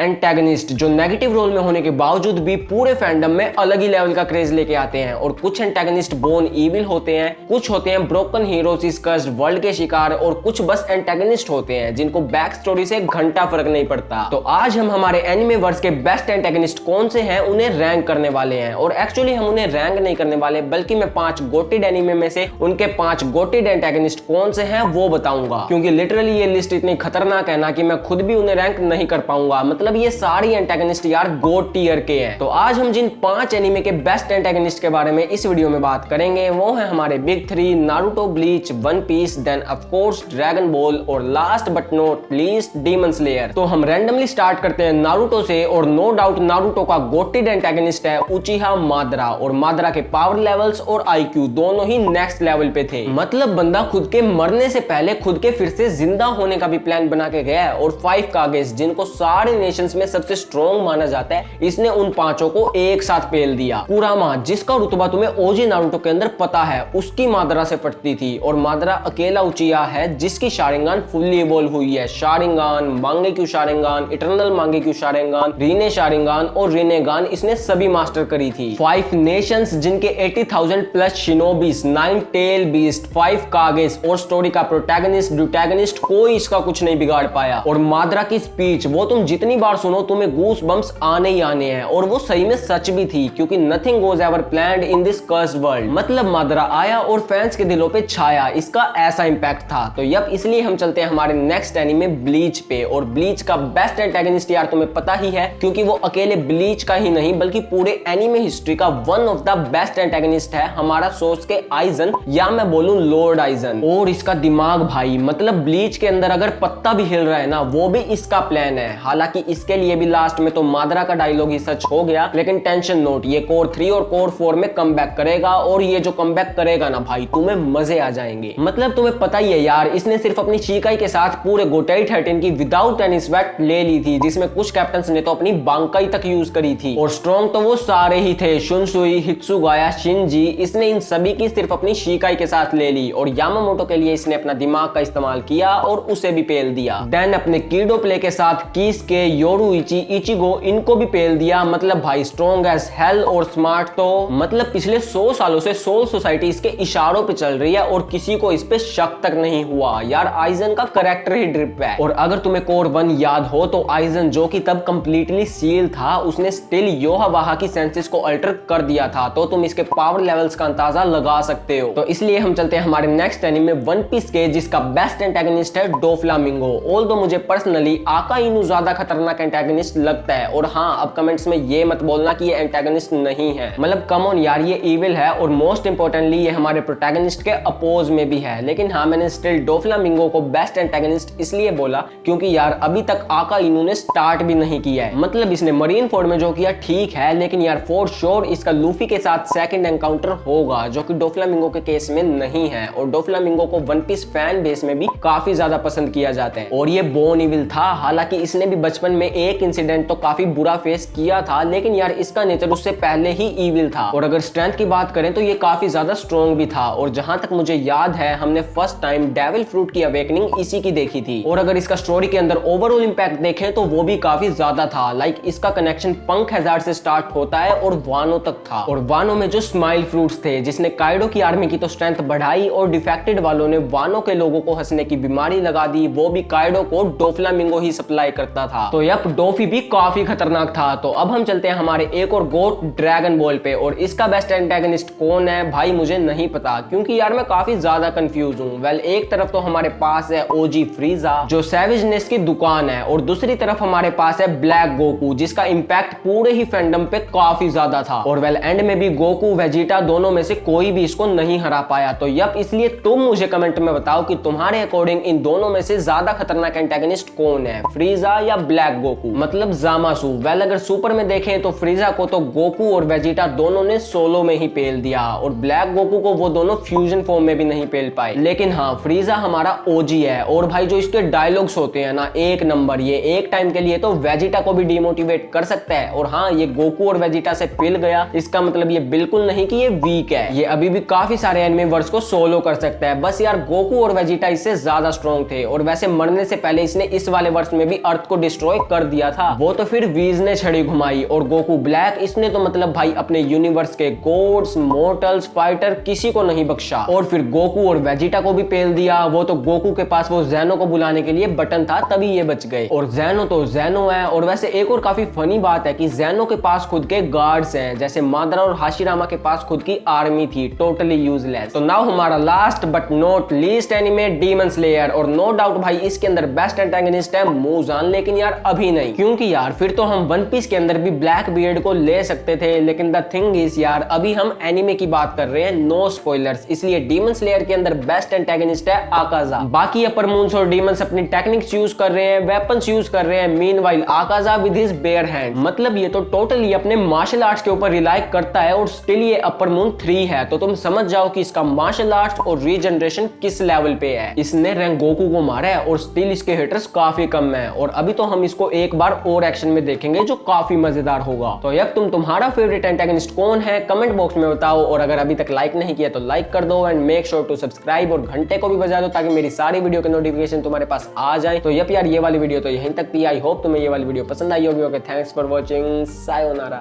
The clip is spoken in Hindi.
एंटेगनिस्ट जो नेगेटिव रोल में होने के बावजूद भी पूरे फैंडम में अलग ही लेवल का क्रेज लेके आते हैं। और कुछ एंटेगनिस्ट बोर्न इविल होते हैं, कुछ होते हैं ब्रोकन हीरोज इस कर्स्ड वर्ल्ड के शिकार, और कुछ बस एंटेगनिस्ट होते हैं जिनको बैक स्टोरी से घंटा फर्क नहीं पड़ता। तो आज हम हमारे एनिमे वर्स के बेस्ट एंटेगनिस्ट कौन से हैं उन्हें रैंक करने वाले हैं। और एक्चुअली हम उन्हें रैंक नहीं करने वाले, बल्कि मैं 5 गोटेड एनिमे में से उनके 5 गोटेड एंटेगनिस्ट कौन से हैं वो बताऊंगा, क्योंकि लिटरली ये लिस्ट इतनी खतरनाक है ना कि मैं खुद भी उन्हें रैंक नहीं कर पाऊंगा। मतलब ये सारी एंटेगनिस्ट यार गोट टियर के हैं। तो आज हम जिन 5 एनिमे के बेस्ट एंटेगनिस्ट के बारे में इस वीडियो में बात करेंगे वो है हमारे big 3 Naruto, Bleach, One Piece, then of course Dragon Ball, और last but not least Demon Slayer. तो हम रैंडमली स्टार्ट करते हैं नारुतो से, और नो डाउट नारुतो का गोटेड एंटेगनिस्ट है उचिहा मादरा। और मादरा के पावर लेवल्स और आईक्यू दोनों ही नेक्स्ट लेवल पे थे। मतलब बंदा खुद के मरने से पहले खुद के फिर से जिंदा होने का भी प्लान बना के गया है। और 5 कागेस जिनको सारे नेशंस में सबसे स्ट्रॉन्ग माना जाता है, इसने उन 5 को एक साथ पेल दिया। कुरामा जिसका रुतबा तुम्हें ओजी नारुतो के अंदर पता है, उसकी मादरा से पटती थी। और मादरा अकेला उचिहा है जिसकी शारिंगान फुल्ली इवॉल्व हुई है। Sharingan, मांगेक्यू Sharingan, eternal मांगेक्यू Sharingan, रीने Sharingan और रिनेगान इसने सभी मास्टर करी थी। 5 नेशंस जिनके 80,000 प्लस शिनोबीस, 9 टेल बीस्ट, 5 कागेस और स्टोरी का प्रोटैगनिस्ट ड्यूटैगनिस्ट, कोई इसका कुछ नहीं बिगाड़ पाया। और मादरा की स्पीच वो तुम जितनी बार सुनो तुम्हें गूस बम्स आने ही आने हैं। और वो सही में सच भी थी, क्योंकि nothing goes ever planned in this cursed world. मतलब मादरा आया और फैंस के दिलों पे छाया, इसका ऐसा इंपैक्ट था। तो यप इसलिए हम चलते हैं हमारे नेक्स्ट एनीमे ब्लीच पे। और ब्लीच का बेस्ट एंटेगनिस्ट यार तुम्हें पता ही है, क्योंकि वो अकेले ब्लीच का ही नहीं बल्कि पूरे एनीमे हिस्ट्री का one of the best antagonist है, हमारा सोस्के आइजन, या मैं बोलूं लॉर्ड आइजन। और इसका दिमाग भाई, मतलब ब्लीच के अंदर अगर पत्ता भी हिल रहा है ना, वो भी इसका प्लान है। हालांकि इसके लिए भी लास्ट में तो मादरा का डायलॉग ही सच हो गया, लेकिन टेंशन नोट, ये कोर 3 और कोर 4 में कम बैक करेगा। और ये जो कम बैक करेगा ना भाई, तुम्हें मजे आ जाएंगे। मतलब तुम्हें पता ही है यार, इसने सिर्फ अपनी शिकाई के साथ पूरे गोटेई 13 की विदाउट एनी स्वेट ले ली थी, जिसमें कुछ कैप्टन्स ने तो अपनी बांकाई तक यूज करी थी। और स्ट्रॉन्ग तो वो सारे ही थे, शुनसुई, हित्सुगाया, शिनजी, इसने इन सभी की सिर्फ अपनी शिकाई के साथ ले ली। और यामामोटो के लिए इसने अपना दिमाग का इस्तेमाल किया और उसे भी पेल दिया। देन अपने कीडो प्ले के साथ किसके, योरुइची, इचिगो, इनको भी पेल दिया। मतलब भाई स्ट्रॉन्ग एज हेल और स्मार्ट। तो मतलब पिछले 100 सालों से सोल सोसाइटी इसके इशारों पे चल रही है और किसी को इस पे शक तक नहीं हुआ। यार आइजन का कैरेक्टर ही ड्रिप है। और अगर तुम्हें कोर 1 याद हो तो आइजन जो कि तब कंप्लीटली सील था, उसने स्टिल योहावाहा की सेंसेस को अल्टर कर दिया था। तो तुम इसके पावर लेवल्स का अंदाजा लगा सकते हो। तो इसलिए हम चलते हैं हमारे नेक्स्ट एनीमे वन पीस के, जिसका बेस्ट एंटेगनिस्ट है डोफ्लामिंगो। ऑल्दो मुझे पर्सनली आका इनु ज्यादा खतरनाक एंटेगनिस्ट लगता है। और हाँ, अब कमेंट्स में ये मत बोलना कि ये एंटेगनिस्ट नहीं है, मतलब कम ऑन यार, ये इविल है। और मोस्ट इंपोर्टेंटली ये हमारे प्रोटैगनिस्ट के अपोज में भी है। लेकिन हाँ, मैंने स्टिल डोफ्लामिंगो को बेस्ट एंटेगनिस्ट इसलिए बोला क्योंकि यार अभी तक आका इनु ने स्टार्ट भी नहीं किया है। मतलब इसने मरीन फोर्ड में जो किया ठीक है, लेकिन यार फॉर श्योर इसका लूफी के साथ सेकंड एनकाउंटर होगा, जो कि डोफ्लामिंगो के केस में नहीं है। और डोफ्लामिंगो को वन पीस फैन बेस में भी काफी ज्यादा पसंद किया जाता है। और ये बोर्न इविल था। हालांकि इसने भी बचपन में एक इंसिडेंट तो काफी बुरा फेस किया था, लेकिन यार इसका नेचर उससे पहले ही इविल था। और अगर स्ट्रेंथ की बात करें तो ये काफी ज्यादा स्ट्रॉन्ग भी था। और जहां तक मुझे याद है, हमने फर्स्ट टाइम डेविल फ्रूट की अवेकनिंग इसी की देखी थी। और अगर इसका स्टोरी के अंदर ओवरऑल इंपैक्ट देखें तो वो भी काफी ज्यादा था। लाइक इसका कनेक्शन पंक हैजार्ड से स्टार्ट होता है और वानो तक था। और वानो में जो स्माइल फ्रूट्स थे, जिसने काइडो की आर्मी की तो स्ट्रेंथ बढ़ाई, और डिफेक्टेड वालों ने वानो के लोगों को हंसने की बीमारी लगा दी, वो भी काइडो को डोफ्लामिंगो ही सप्लाई करता था। तो यप डोफी भी काफी खतरनाक था। तो अब हम चलते हैं हमारे एक और गोट ड्रैगन बॉल पे। और इसका बेस्ट एंटेगनिस्ट कौन है भाई, मुझे नहीं पता, क्योंकि यार मैं काफी ज्यादा कंफ्यूज हूँ। वेल एक तरफ तो हमारे पास है ओजी फ्रीजा, जो सैवेजनेस की दुकान है, और दूसरी तरफ हमारे पास है ब्लैक गोकू, जिसका इंपैक्ट पूरे ही फैंडम पे काफी ज्यादा था। और वेल एंड में भी गोकू वेजिटा दोनों में से कोई भी इसको नहीं हरा पाया। तो यप इसलिए तुम मुझे कमेंट में बताओ कि तुम्हारे अकॉर्डिंग इन दोनों में से ज्यादा खतरनाक एंटेगनिस्ट कौन है, फ्रीजा या ब्लैक गोकू, मतलब जामासु। वेल अगर सुपर में देखें तो फ्रीजा को तो गोकू और वेजिटा दोनों ने सोलो में ही पेल दिया, और ब्लैक गोकू को वो दोनों फ्यूजन फॉर्म में भी नहीं पेल पाए। लेकिन हाँ, फ्रीजा हमारा ओजी है। और भाई जो इसके डायलॉग्स होते हैं ना, एक नंबर। ये एक टाइम के लिए तो वेजिटा को भी डिमोटिवेट कर सकता है। और हाँ, ये गोकू और वेजिटा से पिल गया, इसका मतलब ये बिल्कुल नहीं कि ये वीक है। ये अभी भी काफी सारे एनिमे वर्स को सोलो कर सकता है। बस यार गोकू और वेजिटा इससे ज्यादा स्ट्रॉन्ग थे। और वैसे मरने से पहले इसने इस वाले वर्स में भी अर्थ को डिस्ट्रॉय कर दिया था, वो तो फिर वीज ने छड़ी घुमाई। और गोकू ब्लैक, इसने तो मतलब भाई अपने यूनिवर्स के गोड्स, मोर्टल्स, फाइटर किसी को नहीं बख्शा। और फिर गोकू और वेजिटा को भी पेल दिया। वो तो गोकू के पास वो ज़ेनो को बुलाने के लिए बटन था, तभी ये बच गए। और ज़ेनो तो ज़ेनो है। और वैसे एक और काफी फनी बात है कि ज़ेनो के पास खुद के गार्ड्स हैं, जैसे मादरा और हाशिरामा के पास खुद की आर्मी थी, टोटली यूजलेस। तो नाउ हमारा last but not least anime demon slayer. और नो डाउट भाई इसके अंदर बेस्ट एंटागनिस्ट है मूजान, लेकिन यार अभी नहीं, क्योंकि यार फिर तो हम वन पीस के अंदर भी ब्लैक बियर्ड को ले सकते थे। लेकिन द थिंग इज यार अभी हम एनिमे की बात कर रहे हैं, नो स्पॉयलर्स, इसलिए डीमन स्लेयर के अंदर बेस्ट एंटागनिस्ट है आकाजा। बाकी अपर मून्स और डीमंस अपनी टेक्निक्स यूज कर रहे हैं, वेपन्स यूज कर रहे हैं, meanwhile Akaza with his bare hand. मतलब ये तो टोटली अपने मार्शल आर्ट्स के ऊपर रिलाई करता है। और स्टिल ये अपर मून 3 है, तो तुम समझ जाओ कि इसका मार्शल आर्ट्स और रीजनरेशन किस लेवल पे है। इसने रेंगोकू को मारा है और स्टिल इसके हिटर्स काफी कम है। और अभी तो हम इसको एक बार और एक्शन में देखेंगे जो काफी मजेदार होगा। तो अब तुम्हारा फेवरेट एंटागनिस्ट कौन है, कमेंट बॉक्स में बताओ। और अगर अभी तक लाइक नहीं किया तो लाइक कर दो and make sure to subscribe, और घंटे को भी बजा दो ताकि मेरी सारी वीडियो के नोटिफिकेशन तुम्हारे पास आ जाए। तो यार ये वाली वीडियो तो यहीं तक थी। आई होप तुम्हें ये वाली वीडियो पसंद आई होगी। Okay, thanks for watching, sayonara.